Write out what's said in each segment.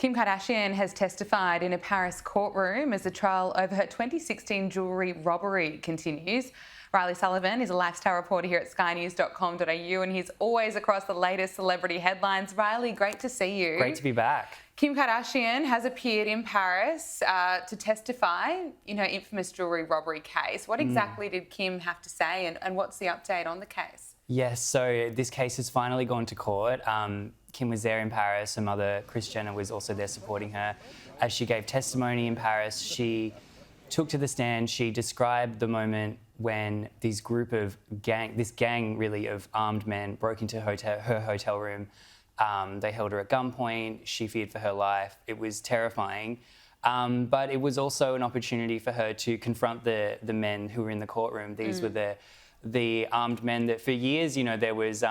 Kim Kardashian has testified in a Paris courtroom as the trial over her 2016 jewellery robbery continues. Reilly Sullivan is a lifestyle reporter here at skynews.com.au and he's always across the latest celebrity headlines. Reilly, great to see you. Great to be back. Kim Kardashian has appeared in Paris to testify in her infamous jewellery robbery case. What exactly did Kim have to say and what's the update on the case? Yes, so this case has finally gone to court. Kim was there in Paris. Her mother, Kris Jenner, was also there supporting her. As she gave testimony in Paris, she took to the stand. She described the moment when this gang really of armed men broke into her hotel room. They held her at gunpoint. She feared for her life. It was terrifying. But it was also an opportunity for her to confront the men who were in the courtroom. These were the armed men that for years, there was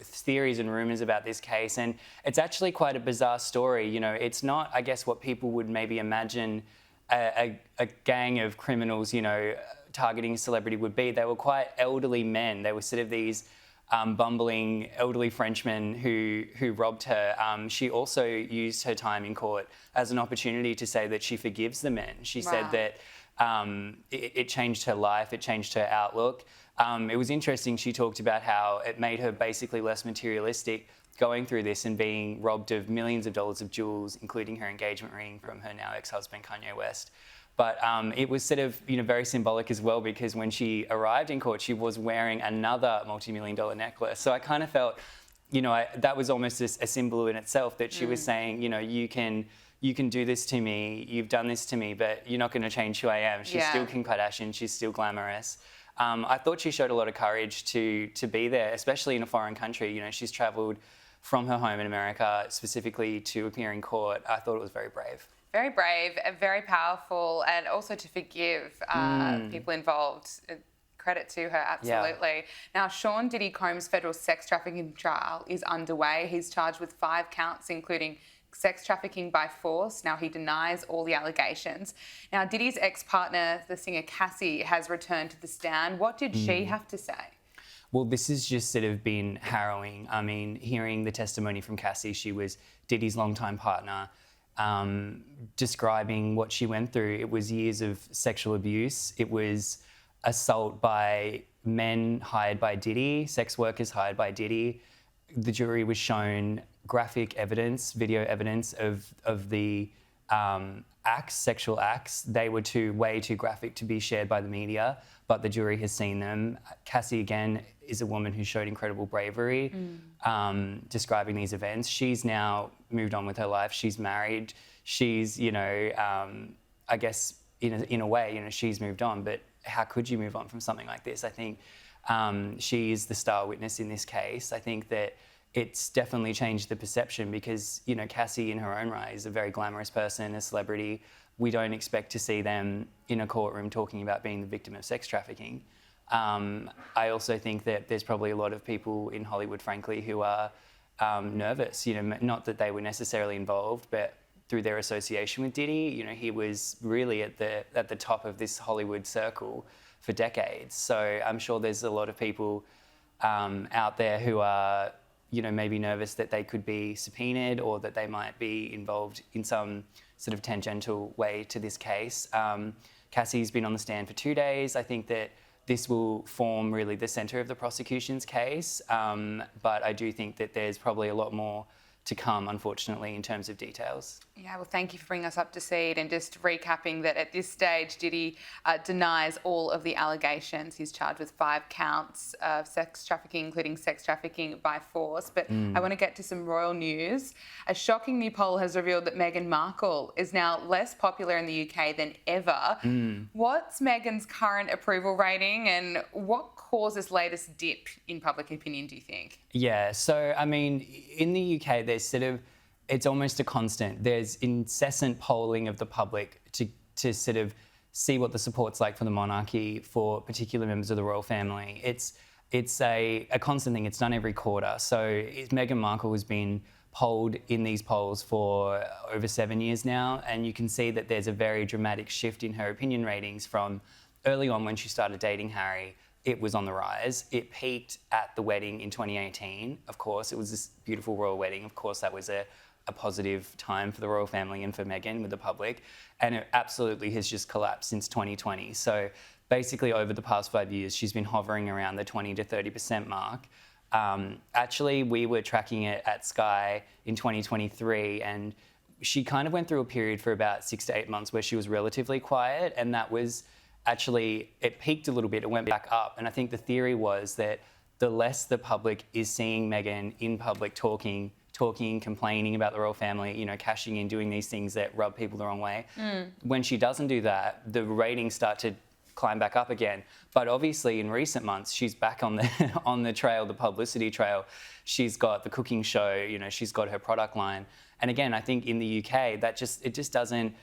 theories and rumours about this case. And it's actually quite a bizarre story. It's not, I guess, what people would maybe imagine a gang of criminals, targeting a celebrity would be. They were quite elderly men. They were sort of these bumbling elderly Frenchmen who robbed her. She also used her time in court as an opportunity to say that she forgives the men. She said that it changed her life, it changed her outlook. It was interesting, she talked about how it made her basically less materialistic going through this and being robbed of millions of dollars of jewels, including her engagement ring from her now ex-husband, Kanye West. But it was sort of, very symbolic as well, because when she arrived in court, she was wearing another multi-million-dollar necklace. So I kind of felt, that was almost a symbol in itself, that she was saying, you can do this to me, you've done this to me, but you're not going to change who I am. She's still Kim Kardashian, she's still glamorous. I thought she showed a lot of courage to be there, especially in a foreign country. She's travelled from her home in America specifically to appear in court. I thought it was very brave. Very brave, very powerful, and also to forgive people involved. Credit to her, absolutely. Yeah. Now, Sean Diddy Combs' federal sex trafficking trial is underway. He's charged with 5 counts, including sex trafficking by force. Now, he denies all the allegations. Now, Diddy's ex-partner, the singer Cassie, has returned to the stand. What did she have to say? Well, this has just sort of been harrowing. I mean, hearing the testimony from Cassie, she was Diddy's longtime partner, describing what she went through. It was years of sexual abuse. It was assault by men hired by Diddy, sex workers hired by Diddy. The jury was shown graphic evidence, video evidence of the acts, sexual acts. They were way too graphic to be shared by the media, but the jury has seen them. Cassie, again, is a woman who showed incredible bravery describing these events. She's now moved on with her life. She's married. She's, I guess, in a way, she's moved on, but how could you move on from something like this? I think she is the star witness in this case. I think that it's definitely changed the perception because, Cassie in her own right is a very glamorous person, a celebrity. We don't expect to see them in a courtroom talking about being the victim of sex trafficking. I also think that there's probably a lot of people in Hollywood, frankly, who are nervous, not that they were necessarily involved, but through their association with Diddy, he was really at the top of this Hollywood circle for decades. So I'm sure there's a lot of people out there who are, maybe nervous that they could be subpoenaed or that they might be involved in some sort of tangential way to this case. Cassie's been on the stand for 2 days. I think that this will form really the centre of the prosecution's case, but I do think that there's probably a lot more to come, unfortunately, in terms of details. Yeah, well, thank you for bringing us up to speed and just recapping that at this stage, Diddy denies all of the allegations. He's charged with 5 counts of sex trafficking, including sex trafficking by force. But I want to get to some royal news. A shocking new poll has revealed that Meghan Markle is now less popular in the UK than ever. What's Meghan's current approval rating and what caused this latest dip in public opinion, do you think? Yeah, so, I mean, in the UK, there's it's almost a constant. There's incessant polling of the public to sort of see what the support's like for the monarchy, for particular members of the royal family. It's a constant thing. It's done every quarter. So Meghan Markle has been polled in these polls for over 7 years now, and you can see that there's a very dramatic shift in her opinion ratings from early on when she started dating Harry. It was on the rise. It peaked at the wedding in 2018. Of course, it was this beautiful royal wedding. Of course, that was a a positive time for the royal family and for Meghan with the public, and it absolutely has just collapsed since 2020. So basically over the past 5 years, she's been hovering around the 20 to 30% mark. Actually, we were tracking it at Sky in 2023, and she kind of went through a period for about 6 to 8 months where she was relatively quiet, and that was actually, it peaked a little bit, it went back up. And I think the theory was that the less the public is seeing Meghan in public talking, complaining about the royal family, you know, cashing in, doing these things that rub people the wrong way. When she doesn't do that, the ratings start to climb back up again. But obviously in recent months, she's back on the on the trail, the publicity trail. She's got the cooking show, you know, she's got her product line. And again, I think in the UK, it just doesn't,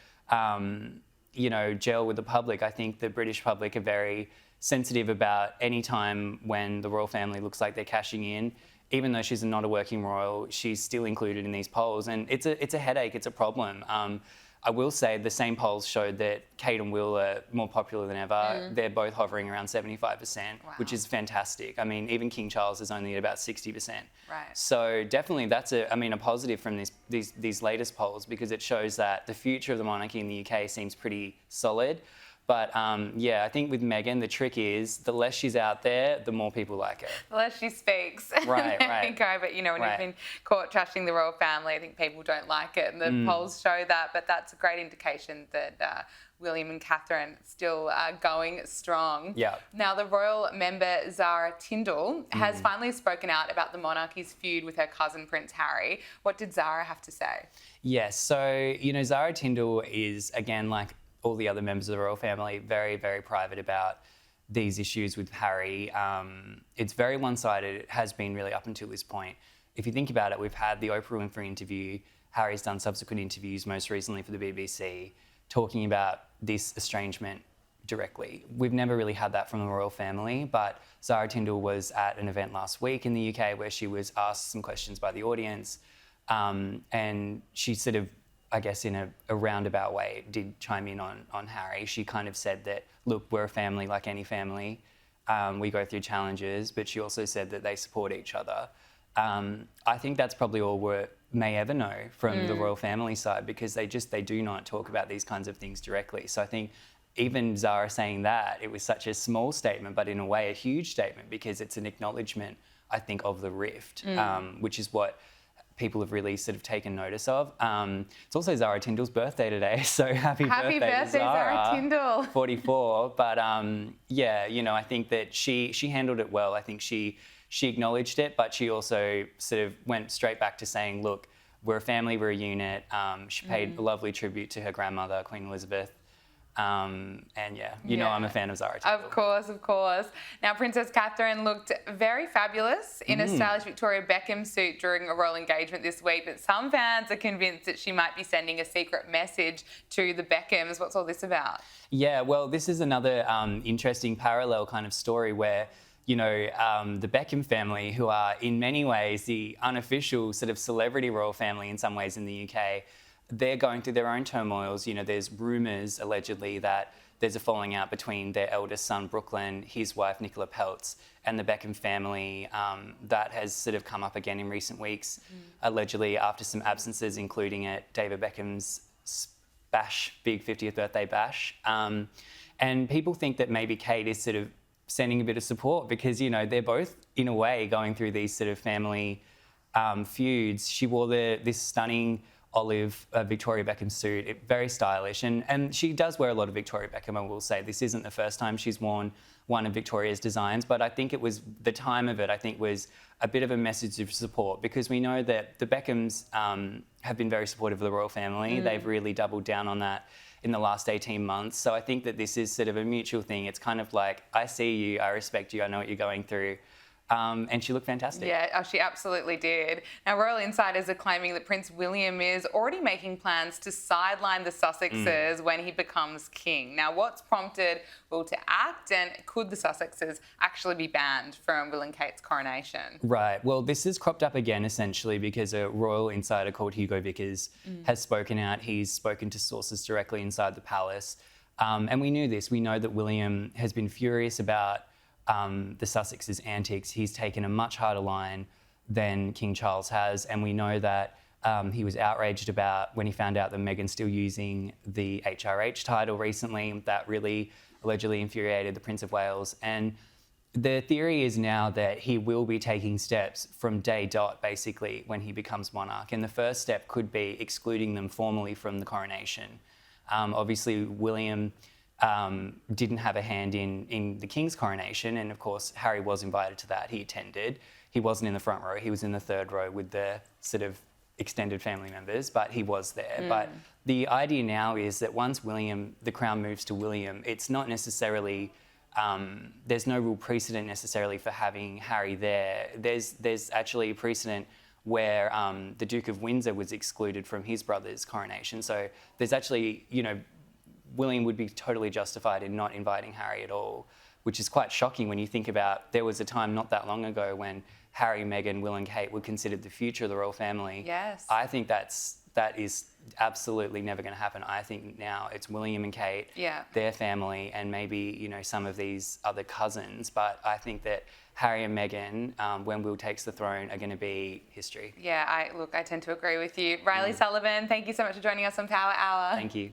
you know, gel with the public. I think the British public are very sensitive about any time when the royal family looks like they're cashing in. Even though she's not a working royal, she's still included in these polls, and it's a headache, it's a problem. I will say the same polls showed that Kate and Will are more popular than ever. They're both hovering around 75%, which is fantastic. I mean, even King Charles is only at about 60%. Right. So definitely that's a positive from these latest polls, because it shows that the future of the monarchy in the UK seems pretty solid. But yeah, I think with Meghan, the trick is the less she's out there, the more people like her. The less she speaks. Right. But you know, when you've been caught trashing the royal family, I think people don't like it, and the polls show that. But that's a great indication that William and Catherine still going strong. Yeah. Now, the royal member Zara Tindle has finally spoken out about the monarchy's feud with her cousin Prince Harry. What did Zara have to say? Yes, so you know, Zara Tindle is, again, like all the other members of the royal family, very, very private about these issues with Harry. It's very one-sided. It has been really up until this point. If you think about it, we've had the Oprah Winfrey interview. Harry's done subsequent interviews, most recently for the BBC, talking about this estrangement directly. We've never really had that from the royal family, but Zara Tindle was at an event last week in the UK where she was asked some questions by the audience, and she sort of, I guess in a roundabout way, did chime in on Harry. She kind of said that, look, we're a family like any family. We go through challenges, but she also said that they support each other. I think that's probably all we may ever know from the royal family side, because they do not talk about these kinds of things directly. So I think even Zara saying that, it was such a small statement, but in a way a huge statement, because it's an acknowledgement, I think, of the rift, which is what people have really sort of taken notice of. It's also Zara Tindle's birthday today, so happy birthday to Zara Tindle. 44. But yeah, you know, I think that she handled it well. I think she acknowledged it, but she also sort of went straight back to saying, look, we're a family, we're a unit. She paid a lovely tribute to her grandmother, Queen Elizabeth. And yeah, you know I'm a fan of Zara Tindle. Of course. Now, Princess Catherine looked very fabulous in a stylish Victoria Beckham suit during a royal engagement this week, but some fans are convinced that she might be sending a secret message to the Beckhams. What's all this about? Yeah, well, this is another interesting parallel kind of story where, you know, the Beckham family, who are in many ways the unofficial sort of celebrity royal family in some ways in the UK, they're going through their own turmoils. You know, there's rumours, allegedly, that there's a falling out between their eldest son, Brooklyn, his wife, Nicola Peltz, and the Beckham family. That has sort of come up again in recent weeks, allegedly after some absences, including at David Beckham's big 50th birthday bash. And people think that maybe Kate is sort of sending a bit of support because, you know, they're both, in a way, going through these sort of family feuds. She wore this stunning olive Victoria Beckham suit, very stylish. And she does wear a lot of Victoria Beckham, I will say. This isn't the first time she's worn one of Victoria's designs, but I think it was, the time of it, I think, was a bit of a message of support, because we know that the Beckhams have been very supportive of the royal family. They've really doubled down on that in the last 18 months. So I think that this is sort of a mutual thing. It's kind of like, I see you, I respect you, I know what you're going through. And she looked fantastic. Yeah, she absolutely did. Now, royal insiders are claiming that Prince William is already making plans to sideline the Sussexes when he becomes king. Now, what's prompted Will to act, and could the Sussexes actually be banned from Will and Kate's coronation? Right. Well, this has cropped up again, essentially, because a royal insider called Hugo Vickers has spoken out. He's spoken to sources directly inside the palace. And we knew this. We know that William has been furious about the Sussexes' antics. He's taken a much harder line than King Charles has, and we know that He was outraged about when he found out that Meghan's still using the HRH title recently. That really allegedly infuriated the Prince of Wales. And the theory is now that he will be taking steps from day dot, basically, when he becomes monarch. And the first step could be excluding them formally from the coronation. Obviously, William didn't have a hand in the King's coronation, and of course, Harry was invited to that. He attended. He wasn't in the front row. He was in the third row with the sort of extended family members, but he was there. But the idea now is that once the crown moves to William, it's not necessarily... there's no real precedent necessarily for having Harry there. There's actually a precedent where the Duke of Windsor was excluded from his brother's coronation. So there's actually, William would be totally justified in not inviting Harry at all, which is quite shocking when you think about there was a time not that long ago when Harry, Meghan, Will and Kate were considered the future of the royal family. Yes. I think that is absolutely never going to happen. I think now it's William and Kate, their family, and maybe, some of these other cousins. But I think that Harry and Meghan, when Will takes the throne, are going to be history. Yeah, I tend to agree with you. Reilly Sullivan, thank you so much for joining us on Power Hour. Thank you.